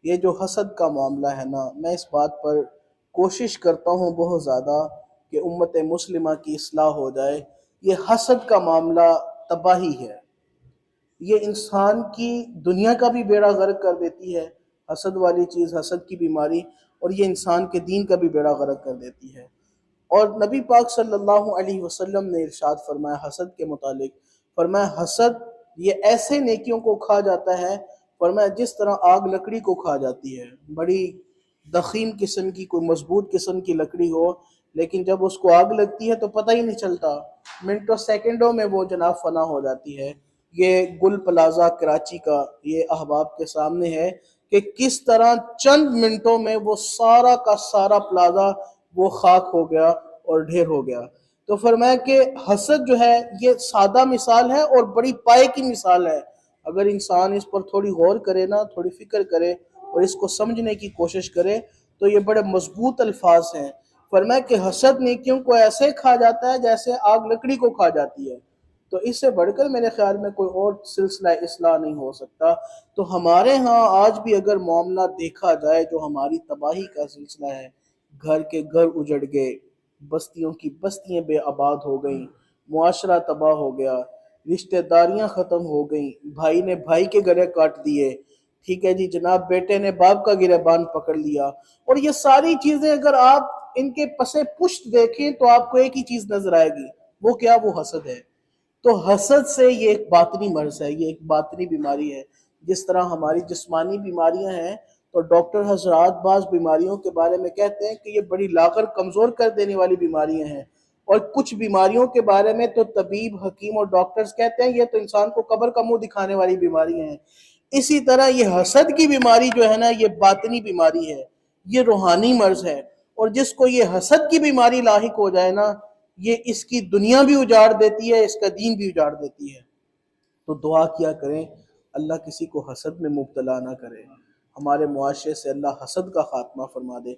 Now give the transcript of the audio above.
یہ جو حسد کا معاملہ ہے نا، میں اس بات پر کوشش کرتا ہوں بہت زیادہ کہ امت مسلمہ کی اصلاح ہو جائے۔ یہ حسد کا معاملہ تباہی ہے، یہ انسان کی دنیا کا بھی بیڑا غرق کر دیتی ہے، حسد والی چیز، حسد کی بیماری، اور یہ انسان کے دین کا بھی بیڑا غرق کر دیتی ہے۔ اور نبی پاک صلی اللہ علیہ وسلم نے ارشاد فرمایا حسد کے متعلق، فرمایا حسد یہ ایسے نیکیوں کو کھا جاتا ہے، فرمایا جس طرح آگ لکڑی کو کھا جاتی ہے۔ بڑی دخین قسم کی، کوئی مضبوط قسم کی لکڑی ہو، لیکن جب اس کو آگ لگتی ہے تو پتہ ہی نہیں چلتا، منٹوں سیکنڈوں میں وہ جناب فنا ہو جاتی ہے۔ یہ گل پلازہ کراچی کا یہ احباب کے سامنے ہے کہ کس طرح چند منٹوں میں وہ سارا کا سارا پلازہ وہ خاک ہو گیا اور ڈھیر ہو گیا۔ تو فرمایا کہ حسد جو ہے یہ سادہ مثال ہے اور بڑی پائے کی مثال ہے۔ اگر انسان اس پر تھوڑی غور کرے نا، تھوڑی فکر کرے اور اس کو سمجھنے کی کوشش کرے تو یہ بڑے مضبوط الفاظ ہیں۔ فرمایا کہ حسد نیکیوں کو ایسے کھا جاتا ہے جیسے آگ لکڑی کو کھا جاتی ہے۔ تو اس سے بڑھ کر میرے خیال میں کوئی اور سلسلہ اصلاح نہیں ہو سکتا۔ تو ہمارے ہاں آج بھی اگر معاملہ دیکھا جائے جو ہماری تباہی کا سلسلہ ہے، گھر کے گھر اجڑ گئے، بستیوں کی بستیاں بے آباد ہو گئیں، معاشرہ تباہ ہو گیا، رشتہ داریاں ختم ہو گئیں، بھائی نے بھائی کے گلے کاٹ دیے، ٹھیک ہے جی جناب، بیٹے نے باپ کا گریبان پکڑ لیا، اور یہ ساری چیزیں اگر آپ ان کے پسے پشت دیکھیں تو آپ کو ایک ہی چیز نظر آئے گی، وہ کیا؟ وہ حسد ہے۔ تو حسد سے یہ ایک باطنی مرض ہے، یہ ایک باطنی بیماری ہے۔ جس طرح ہماری جسمانی بیماریاں ہیں تو ڈاکٹر حضرات بعض بیماریوں کے بارے میں کہتے ہیں کہ یہ بڑی لاغر کمزور کر دینے والی بیماریاں ہیں، اور کچھ بیماریوں کے بارے میں تو طبیب، حکیم اور ڈاکٹرز کہتے ہیں یہ تو انسان کو قبر کا منہ دکھانے والی بیماریاں ہیں۔ اسی طرح یہ حسد کی بیماری جو ہے نا، یہ باطنی بیماری ہے، یہ روحانی مرض ہے، اور جس کو یہ حسد کی بیماری لاحق ہو جائے نا، یہ اس کی دنیا بھی اجاڑ دیتی ہے، اس کا دین بھی اجاڑ دیتی ہے۔ تو دعا کیا کریں اللہ کسی کو حسد میں مبتلا نہ کرے، ہمارے معاشرے سے اللہ حسد کا خاتمہ فرما دے۔